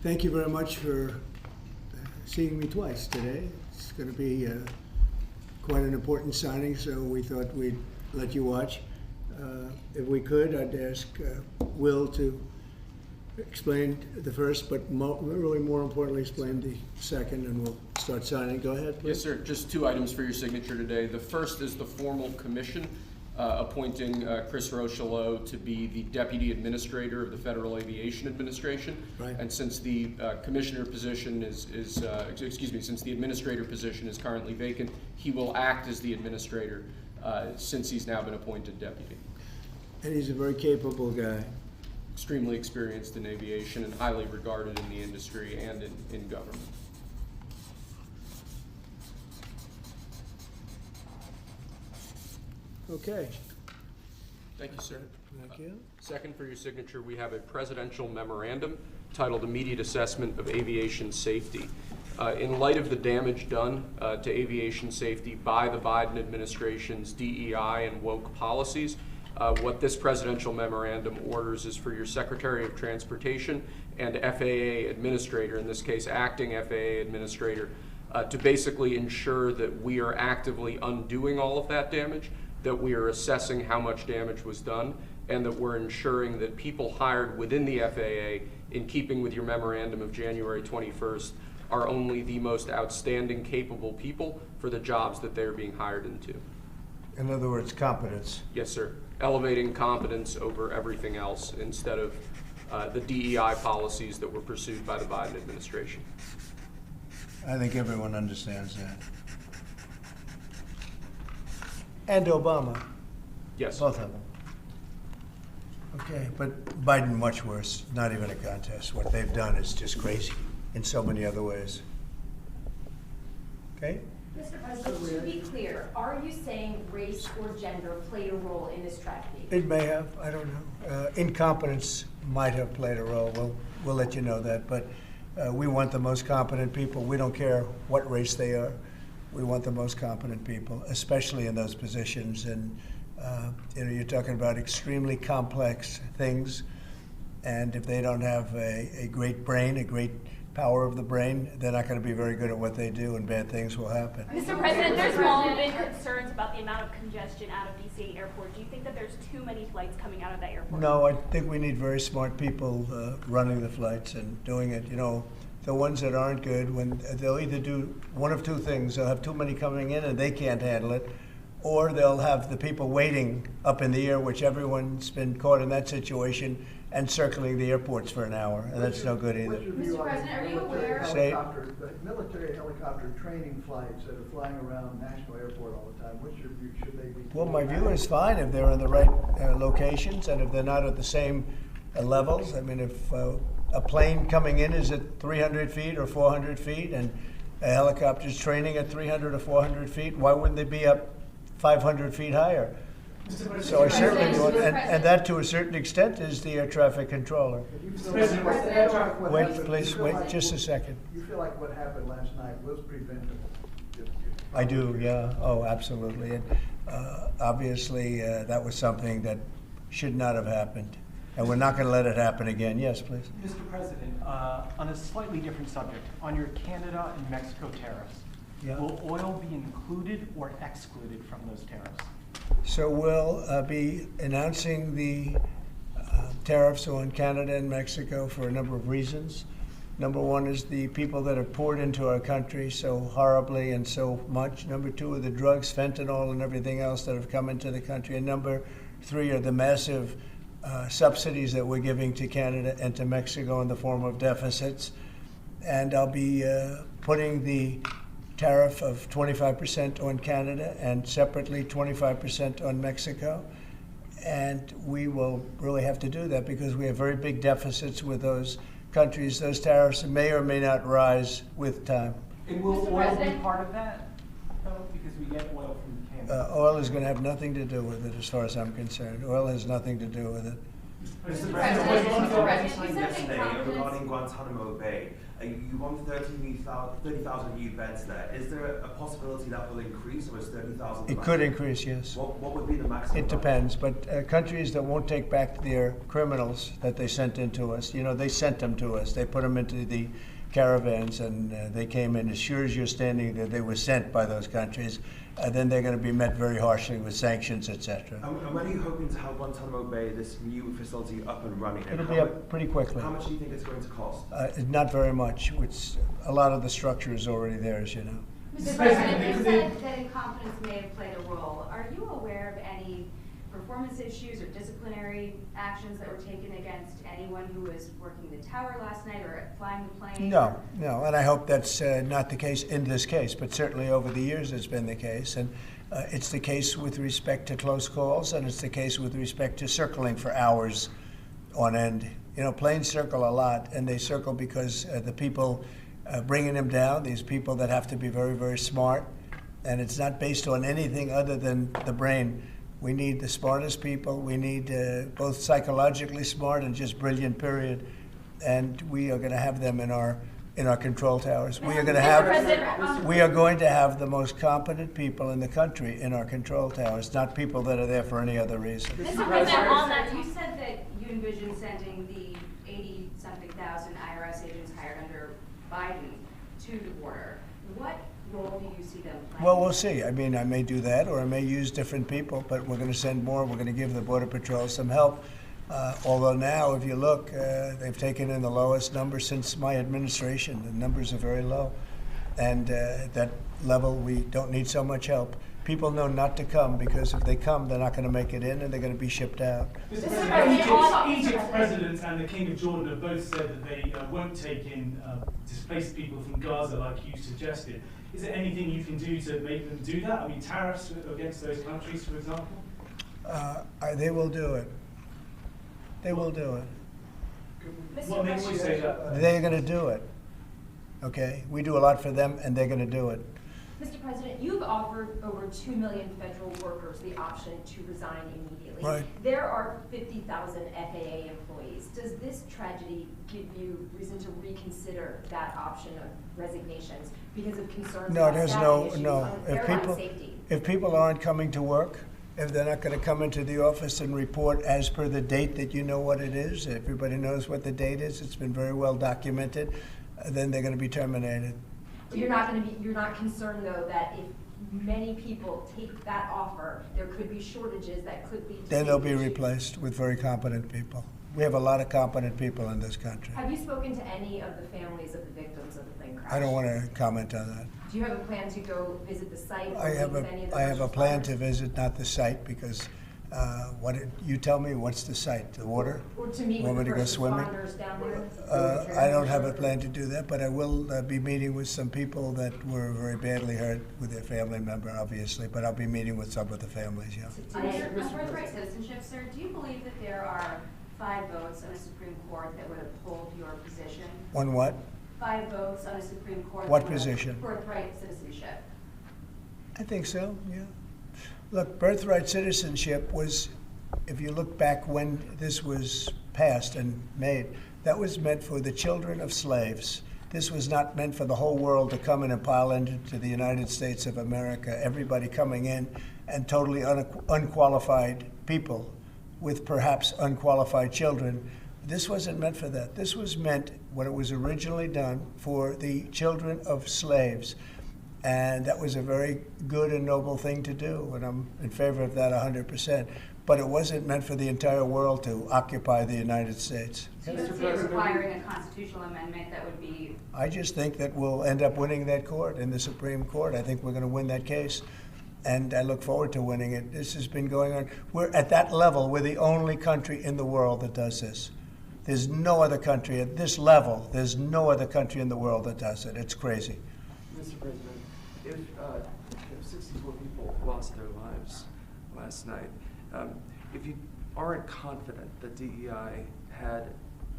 Thank you very much for seeing me twice today. It's going to be quite an important signing, so we thought we'd let you watch. If we could, I'd ask Will to explain the first, but really more importantly, explain the second, and we'll start signing. Go ahead, please. Yes, sir. Just 2 items for your signature today. The first is the formal commission appointing Chris Rochelot to be the Deputy Administrator of the Federal Aviation Administration. Right. And since the commissioner position since the administrator position is currently vacant, he will act as the administrator since he's now been appointed deputy. And he's a very capable guy. Extremely experienced in aviation and highly regarded in the industry and in government. Okay. Thank you, sir. Thank you. Second, for your signature, we have a presidential memorandum titled Immediate Assessment of Aviation Safety. In light of the damage done to aviation safety by the Biden administration's DEI and woke policies, what this presidential memorandum orders is for your Secretary of Transportation and FAA Administrator, in this case acting FAA Administrator, to basically ensure that we are actively undoing all of that damage, that we are assessing how much damage was done, and that we're ensuring that people hired within the FAA, in keeping with your memorandum of January 21st, are only the most outstanding, capable people for the jobs that they're being hired into. In other words, competence. Yes, sir. Elevating competence over everything else instead of the DEI policies that were pursued by the Biden administration. I think everyone understands that. And Obama. Yes. Both of them. Okay, but Biden much worse. Not even a contest. What they've done is just crazy in so many other ways. Okay? Mr. President, to be clear, are you saying race or gender played a role in this tragedy? It may have. I don't know. Incompetence might have played a role. We'll let you know that. But we want the most competent people. We don't care what race they are. We want the most competent people, especially in those positions. And you're talking about extremely complex things. And if they don't have a great brain, a great power of the brain, they're not going to be very good at what they do, and bad things will happen. Mr. President, there's long been concerns about the amount of congestion out of DC Airport. Do you think that there's too many flights coming out of that airport? No, I think we need very smart people running the flights and doing it. You know, the ones that aren't good, when they'll either do one of two things. They'll have too many coming in and they can't handle it, or they'll have the people waiting up in the air, which everyone's been caught in that situation, and circling the airports for an hour, and that's no good either. Mr. President, are you aware? The military helicopter training flights that are flying around National Airport all the time, what's your view? Should they be? Well, my view is fine if they're in the right locations and if they're not at the same levels. I mean, if a plane coming in is at 300 feet or 400 feet and a helicopter's training at 300 or 400 feet, why wouldn't they be up 500 feet higher? So I certainly would, and that to a certain extent is the air traffic controller. Wait, please, wait just a second. You feel like what happened last night was preventable? I do, yeah. Oh, absolutely. And obviously, that was something that should not have happened. And we're not going to let it happen again. Yes, please. Mr. President, on a slightly different subject, on your Canada and Mexico tariffs, will oil be included or excluded from those tariffs? So we'll be announcing the tariffs on Canada and Mexico for a number of reasons. Number one is the people that have poured into our country so horribly and so much. Number two are the drugs, fentanyl, and everything else that have come into the country. And number three are the massive subsidies that we're giving to Canada and to Mexico in the form of deficits. And I'll be putting the tariff of 25% on Canada and separately 25% on Mexico. And we will really have to do that because we have very big deficits with those countries. Those tariffs may or may not rise with time. And will oil be part of that, though? Because we get oil from Canada. Oil is going to have nothing to do with it as far as I'm concerned. Oil has nothing to do with it. Mr. President, President, Mr. what President, you you signed said that yesterday confidence- regarding Guantanamo Bay, you want 30,000 new beds there. Is there a possibility that will increase, or is 30,000? It could increase, yes. What would be the maximum? It depends, but countries that won't take back their criminals that they sent into us, they sent them to us. They put them into the caravans, and they came in. As sure as you're standing there, they were sent by those countries. Then they're going to be met very harshly with sanctions, etc. And when are you hoping to have Guantanamo Bay, this new facility, up and running? And It'll be up pretty quickly. How much do you think it's going to cost? Not very much. A lot of the structure is already there, as you know. Mr. President, you said that incompetence may have played a role. Are you aware of any performance issues or disciplinary actions that were taken against anyone who was working the tower last night or flying the plane? No, and I hope that's not the case in this case, but certainly over the years it's been the case. And it's the case with respect to close calls, and it's the case with respect to circling for hours on end. Planes circle a lot, and they circle because the people bringing them down, these people that have to be very, very smart, and it's not based on anything other than the brain. We need the smartest people. We need both psychologically smart and just brilliant, period. And we are going to have them in our control towers. We are going to have the most competent people in the country in our control towers, not people that are there for any other reason. Mr. President, on that, you said that you envision sending the 80-something thousand IRS agents hired under Biden to the border. What role do you see them playing? Well, we'll see. I mean, I may do that, or I may use different people, but we're going to send more. We're going to give the Border Patrol some help. Although now, if you look, they've taken in the lowest number since my administration. The numbers are very low. And at that level, we don't need so much help. People know not to come, because if they come, they're not going to make it in, and they're going to be shipped out. Mr. President, Egypt's president and the King of Jordan have both said that they won't take in displaced people from Gaza like you suggested. Is there anything you can do to make them do that? I mean, tariffs against those countries, for example? They will do it. They will do it. What makes you say that? They're going to do it. Okay? We do a lot for them, and they're going to do it. Mr. President, you've offered over 2 million federal workers the option to resign immediately. Right. There are 50,000 FAA employees. Does this tragedy give you reason to reconsider that option of resignations because of concerns No, about there's staffing issues no. on airline safety? If people aren't coming to work, if they're not going to come into the office and report as per the date that you know what it is, everybody knows what the date is, it's been very well documented, then they're going to be terminated. You're not concerned though that if many people take that offer, there could be shortages that could lead to Then they'll be safety issues? replaced with very competent people. We have a lot of competent people in this country. Have you spoken to any of the families of the victims of the plane crash? I don't want to comment on that. Do you have a plan to go visit the site? Or I have meet with any of the I have a first plan to responders? visit, not the site, because you tell me, what's the site? The water? Or to meet Want with me the to go first swimming? responders down there? I don't have a plan to do that, but I will be meeting with some people that were very badly hurt with their family member, obviously, but I'll be meeting with some of the families, yeah. On your birthright citizenship, sir, do you believe that there are 5 votes on the Supreme Court that would uphold your position? On what? 5 votes on the Supreme Court. What that would position? Birthright citizenship. I think so, yeah. Look, birthright citizenship was, if you look back when this was passed and made, that was meant for the children of slaves. This was not meant for the whole world to come in and pile into the United States of America, everybody coming in, and totally unqualified people with perhaps unqualified children. This wasn't meant for that. This was meant, when it was originally done, for the children of slaves. And that was a very good and noble thing to do, and I'm in favor of that 100%. But it wasn't meant for the entire world to occupy the United States. So you don't see it requiring a constitutional amendment that would be... I just think that we'll end up winning that court in the Supreme Court. I think we're going to win that case, and I look forward to winning it. This has been going on. We're at that level. We're the only country in the world that does this. There's no other country at this level. There's no other country in the world that does it. It's crazy. Mr. President, if 64 people lost their lives last night, if you aren't confident that DEI had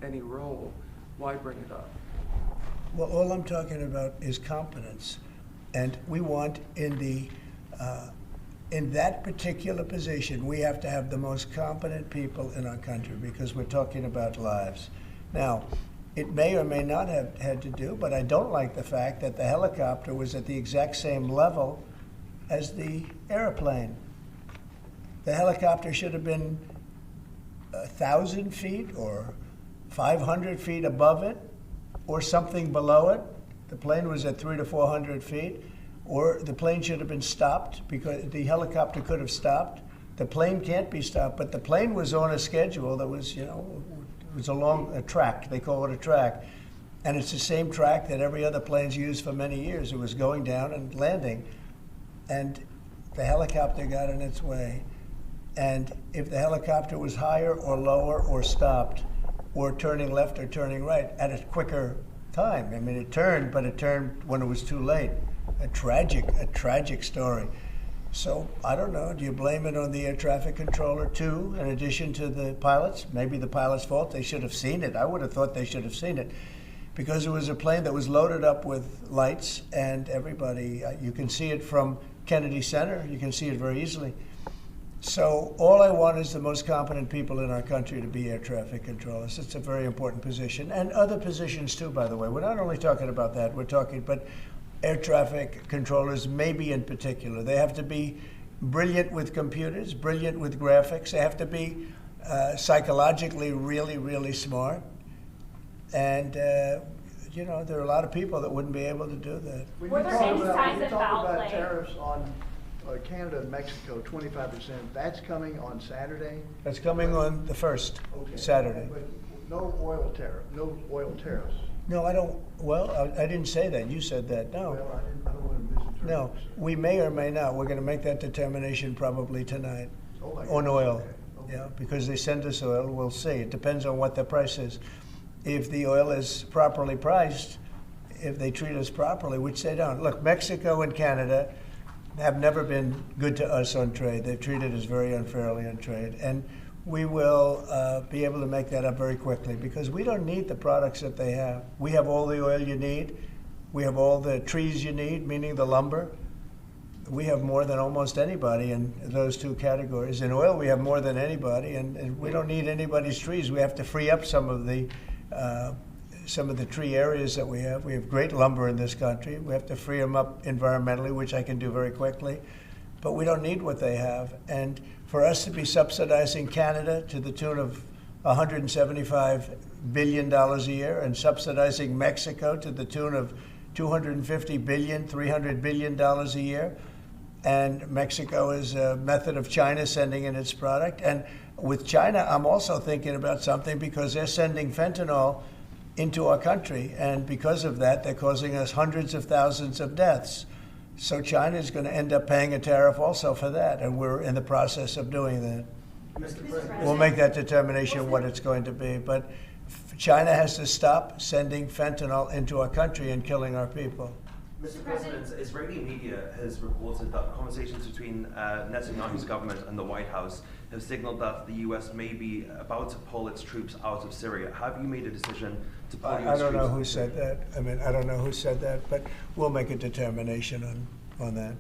any role, why bring it up? Well, all I'm talking about is competence. And we want in in that particular position, we have to have the most competent people in our country because we're talking about lives. Now, it may or may not have had to do, but I don't like the fact that the helicopter was at the exact same level as the airplane. The helicopter should have been 1,000 feet or 500 feet above it or something below it. The plane was at 300 to 400 feet. Or the plane should have been stopped because the helicopter could have stopped. The plane can't be stopped, but the plane was on a schedule that was, it was along a track. They call it a track. And it's the same track that every other plane's used for many years. It was going down and landing. And the helicopter got in its way. And if the helicopter was higher or lower or stopped or turning left or turning right at a quicker time, I mean, it turned, but it turned when it was too late. A tragic story. So I don't know, do you blame it on the air traffic controller too, in addition to the pilots? Maybe the pilot's fault, they should have seen it. I would have thought they should have seen it because it was a plane that was loaded up with lights and everybody, you can see it from Kennedy Center, you can see it very easily. So all I want is the most competent people in our country to be air traffic controllers. It's a very important position, and other positions too, by the way. We're not only talking about that, we're talking, but air traffic controllers, maybe in particular. They have to be brilliant with computers, brilliant with graphics. They have to be psychologically really, really smart. And, there are a lot of people that wouldn't be able to do that. Were there any signs when you of talk foul about play? tariffs on Canada and Mexico, 25%, that's coming on Saturday? That's coming on the 1st, Okay. Saturday. But no oil tariffs. No, I don't. Well, I didn't say that. You said that. No. Well, I don't want to misinterpret. No, we may or may not. We're going to make that determination probably tonight on oil. Okay. Yeah, because they send us oil. We'll see. It depends on what the price is. If the oil is properly priced, if they treat us properly, which they don't. Look, Mexico and Canada have never been good to us on trade. They've treated us very unfairly on trade. And we will be able to make that up very quickly because we don't need the products that they have. We have all the oil you need. We have all the trees you need, meaning the lumber. We have more than almost anybody in those two categories. In oil, we have more than anybody, and we don't need anybody's trees. We have to free up some of the tree areas that we have. We have great lumber in this country. We have to free them up environmentally, which I can do very quickly. But we don't need what they have. And for us to be subsidizing Canada to the tune of $175 billion a year and subsidizing Mexico to the tune of $250 billion, $300 billion a year, and Mexico is a method of China sending in its product. And with China, I'm also thinking about something because they're sending fentanyl into our country, and because of that, they're causing us hundreds of thousands of deaths. So China is going to end up paying a tariff also for that, and we're in the process of doing that. Mr. President. We'll make that determination what it's going to be, but China has to stop sending fentanyl into our country and killing our people. Mr. President, Israeli media has reported that conversations between Netanyahu's government and the White House have signaled that the U.S. may be about to pull its troops out of Syria. Have you made a decision to pull I don't know who said that. I mean, I don't know who said that, but we'll make a determination on that.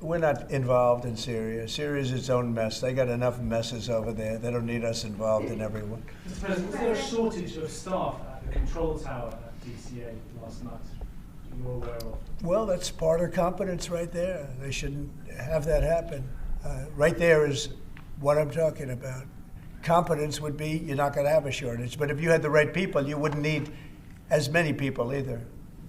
We're not involved in Syria. Syria's its own mess. They got enough messes over there. They don't need us involved in every one. Mr. President, was there a shortage of staff at the control tower at DCA last night you're aware of? Well, that's part of competence right there. They shouldn't have that happen. Right there is what I'm talking about. Competence would be you're not going to have a shortage. But if you had the right people, you wouldn't need as many people either.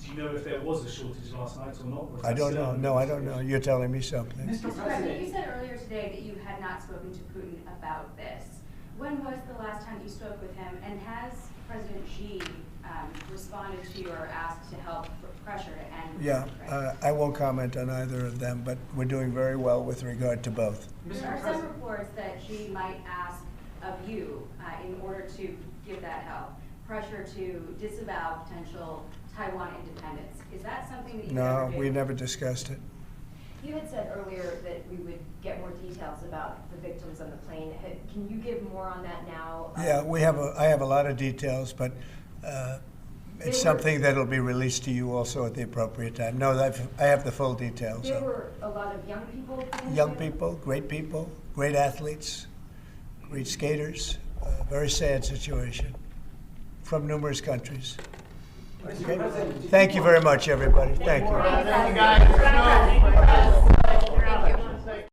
Do you know if there was a shortage last night or not? I don't know. No, I don't know. You're telling me something. Mr. President, you said earlier today that you had not spoken to Putin about this. When was the last time you spoke with him? And has President Xi responded to you or asked to help pressure to end? Yeah, I won't comment on either of them, but we're doing very well with regard to both. There are some reports that Xi might ask of you in order to give that help, pressure to disavow potential Taiwan independence. Is that something that you No, we never discussed it. You had said earlier that we would get more details about the victims on the plane. Can you give more on that now? Yeah, I have a lot of details, but it's something that will be released to you also at the appropriate time. No, I have the full details. There were a lot of young people. Young people, great athletes, great skaters. Very sad situation from numerous countries. Okay. Thank you very much, everybody. Thank you. Thank you.